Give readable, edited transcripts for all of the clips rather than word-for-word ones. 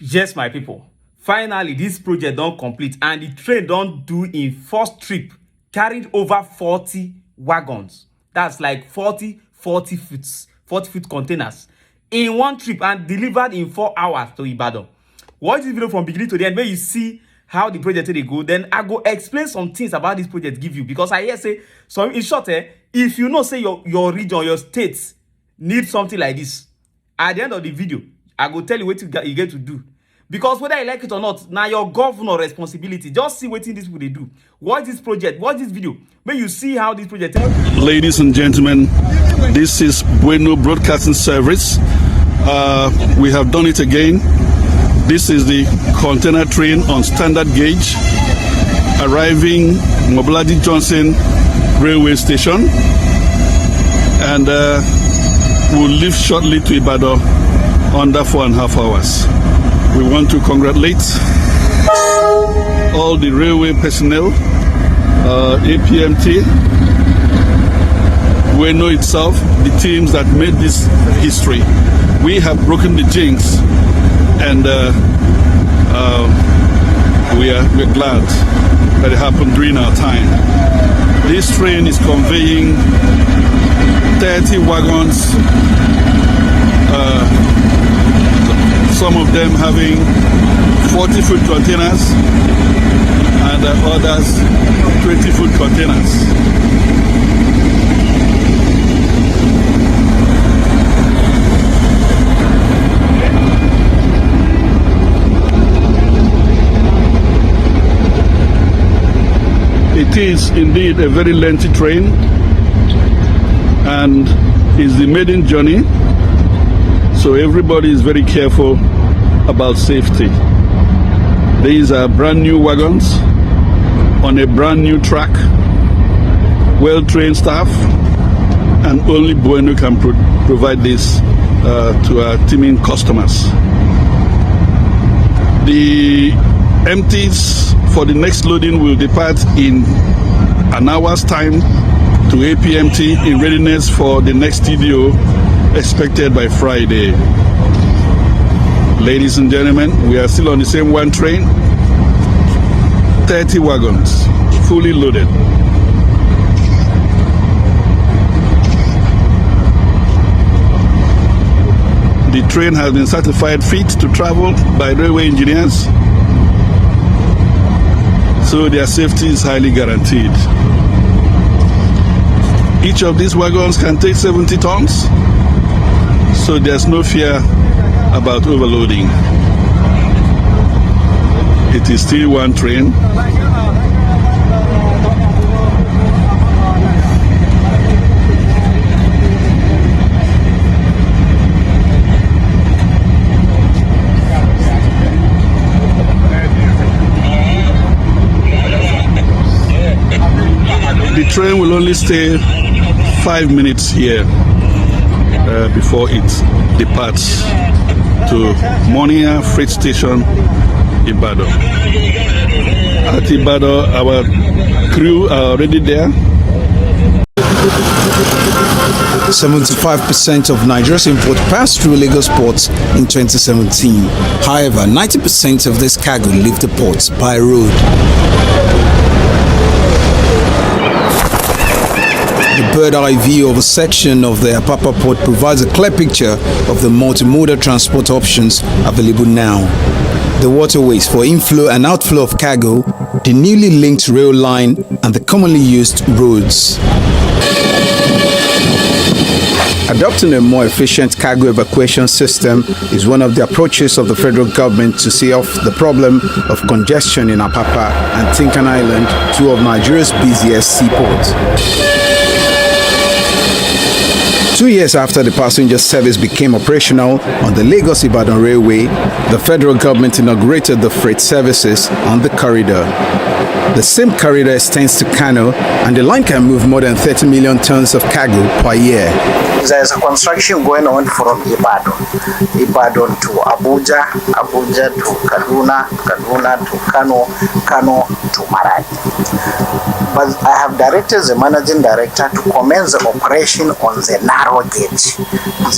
Yes, my people. Finally, this project don't complete and the train don't do in first trip carried over 40 wagons. That's like 40 foot containers in one trip and delivered in 4 hours to Ibadan. Watch this video from beginning to the end where you see how the project they go. Then I go explain some things about this project give you, because I hear say, so in short, if you know say your region, your states need something like this, at the end of the video I go tell you what you get to do. Because whether you like it or not, now your governor responsibility. Just see what these people they do. Watch this project, watch this video, when you see how this project. Ladies and gentlemen, this is Bueno Broadcasting Service. We have done it again. This is the container train on standard gauge arriving Mobladi Johnson railway station, and will leave shortly to Ibadan under 4.5 hours. We want to congratulate all the railway personnel, APMT, Bueno itself, the teams that made this history. We have broken the jinx, and we're glad that it happened during our time. This train is conveying 30 wagons, some of them having 40-foot containers and others 20-foot containers. It is indeed a very lengthy train and is the maiden journey, so everybody is very careful about safety. These are brand new wagons on a brand new track, well-trained staff, and only Bueno can provide this to our teeming customers. The empties for the next loading will depart in an hour's time to APMT in readiness for the next TDO expected by Friday. Ladies and gentlemen, we are still on the same one train, 30 wagons, fully loaded. The train has been certified fit to travel by railway engineers, so their safety is highly guaranteed. Each of these wagons can take 70 tons, so there's no fear about overloading. It is still one train. The train will only stay 5 minutes here before it departs to Monia Freight Station, Ibadan. At Ibadan, our crew are already there. 75% of Nigeria's import passed through Lagos ports in 2017. However, 90% of this cargo leave the ports by road. The bird-eye view of a section of the Apapa port provides a clear picture of the multimodal transport options available now. The waterways for inflow and outflow of cargo, the newly linked rail line, and the commonly used roads. Adopting a more efficient cargo evacuation system is one of the approaches of the federal government to see off the problem of congestion in Apapa and Tinkan Island, two of Nigeria's busiest seaports. 2 years after the passenger service became operational on the Lagos Ibadan Railway, the federal government inaugurated the freight services on the corridor. The same corridor extends to Kano, and the line can move more than 30 million tons of cargo per year. There's a construction going on from Ibadan to Abuja, Abuja to Kaduna, Kaduna to Kano, Kano to Maradi. but I have directed the managing director to commence the operation on the narrow gauge.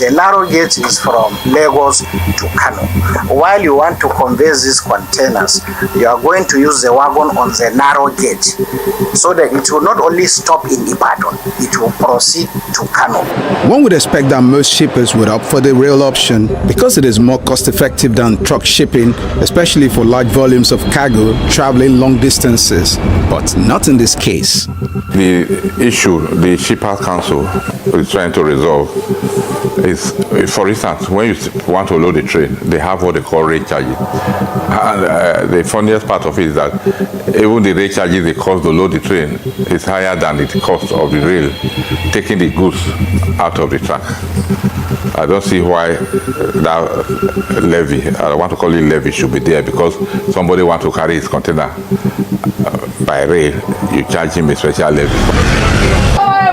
The narrow gauge is from Lagos to Kano. While you want to convey these containers, you are going to use the wagon on the narrow gauge so that it will not only stop in Ibadan, it will proceed to Kano. One would expect that most shippers would opt for the rail option because it is more cost-effective than truck shipping, especially for large volumes of cargo traveling long distances. But not in this case. The issue the Shippers Council is trying to resolve is, for instance, when you want to load a train, they have what they call rate charges. And the funniest part of it is that even the rate charges they cost to load the train is higher than the cost of the rail taking the goods out of the track. I don't see why that levy, I want to call it levy, should be there, because somebody wants to carry his container by rail, you charge him a special levy.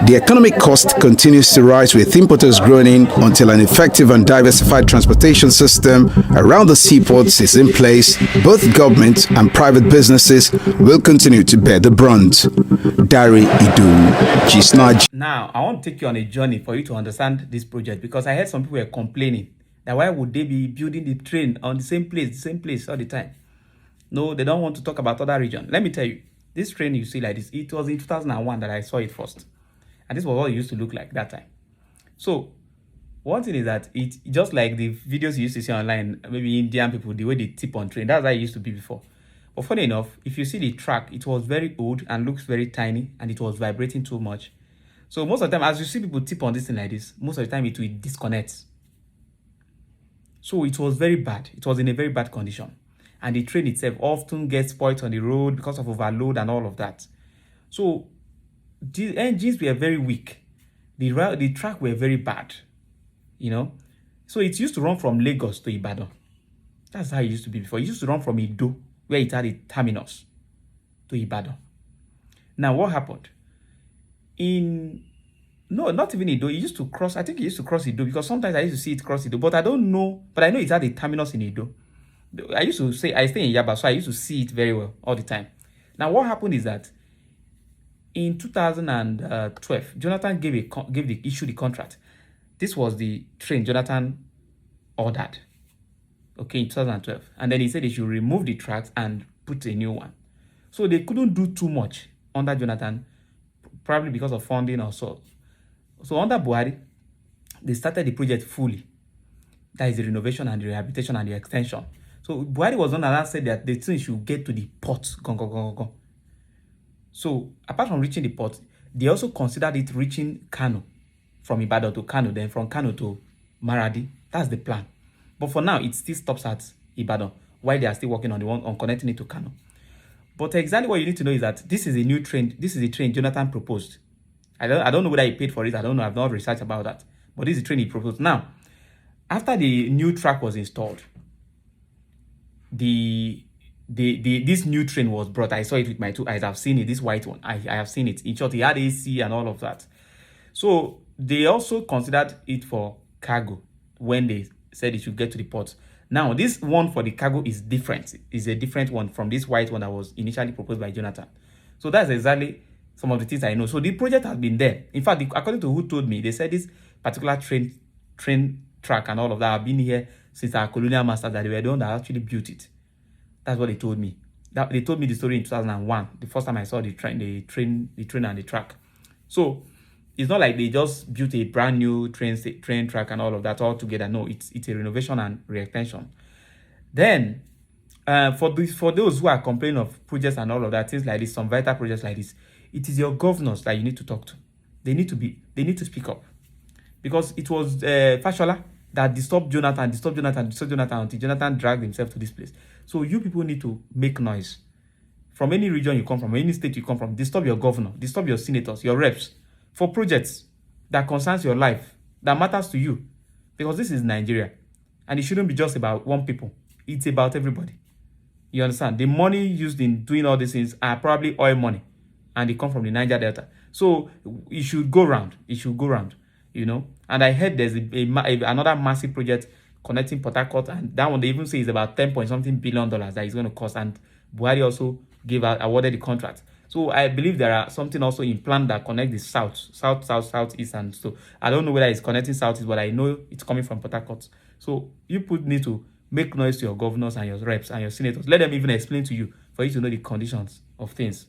The economic cost continues to rise, with importers groaning until an effective and diversified transportation system around the seaports is in place. Both government and private businesses will continue to bear the brunt. Dari Idu, Gisnaj. Now, I want to take you on a journey for you to understand this project, because I heard some people were complaining that why would they be building the train on the same place all the time? No, they don't want to talk about other region. Let me tell you, this train you see like this, it was in 2001 that I saw it first. And this was what it used to look like that time. So, one thing is that it just like the videos you used to see online, maybe Indian people, the way they tip on train, that's how it used to be before. But funny enough, if you see the track, it was very old and looks very tiny, and it was vibrating too much. So most of the time, as you see people tip on this thing like this, most of the time it will disconnect. So it was very bad. It was in a very bad condition. And the train itself often gets spoiled on the road because of overload and all of that. So the engines were very weak. The track were very bad, you know. So it used to run from Lagos to Ibadan. That's how it used to be before. It used to run from Ido, where it had a terminus, to Ibadan. Now, what happened? No, not even Ido. It used to cross, I think it used to cross Ido, because sometimes I used to see it cross Ido, but I don't know. But I know it had a terminus in Ido. I stay in Yaba, so I used to see it very well all the time. Now, what happened is that in 2012, Jonathan issued the contract. This was the train Jonathan ordered, okay, in 2012. And then he said they should remove the tracks and put a new one. So they couldn't do too much under Jonathan, probably because of funding or so. So under Buhari, they started the project fully. That is the renovation and the rehabilitation and the extension. So Buhari was on that said that the thing should get to the port. So apart from reaching the port, they also considered it reaching Kano, from Ibadan to Kano, then from Kano to Maradi. That's the plan. But for now, it still stops at Ibadan, while they are still working on connecting it to Kano. But exactly what you need to know is that this is a new train. This is a train Jonathan proposed. I don't know whether he paid for it. I don't know. I've not researched about that. But this is the train he proposed. Now, after the new track was installed, this new train was brought. I saw it with my 2 eyes. I've seen it. This white one. I have seen it. In short, it had AC and all of that. So they also considered it for cargo when they said it should get to the port. Now, this one for the cargo is different. It's a different one from this white one that was initially proposed by Jonathan. So that's exactly some of the things I know. So the project has been there. In fact, according to who told me, they said this particular train track and all of that have been here since our colonial masters, that they were the one that actually built it. That's what they told me. They told me the story in 2001, the first time I saw the train and the track. So it's not like they just built a brand new train track and all of that all together. No, it's a renovation and re-extension. Then, for those who are complaining of projects and all of that, things like this, some vital projects like this, it is your governors that you need to talk to. They need to speak up, because it was Fashola that disturbed Jonathan until Jonathan dragged himself to this place. So you people need to make noise. From any region you come from, any state you come from, disturb your governor, disturb your senators, your reps, for projects that concerns your life, that matters to you. Because this is Nigeria, and it shouldn't be just about one people. It's about everybody. You understand? The money used in doing all these things are probably oil money, and they come from the Niger Delta. So it should go round. It should go round, you know. And I heard there's another massive project connecting Port Harcourt, and that one they even say is about $10 point something billion that is going to cost. And Buhari also awarded the contract. So I believe there are something also in plan that connect the southeast, and so I don't know whether it's connecting southeast, but I know it's coming from Port Harcourt. So you need to make noise to your governors and your reps and your senators. Let them even explain to you for you to know the conditions of things.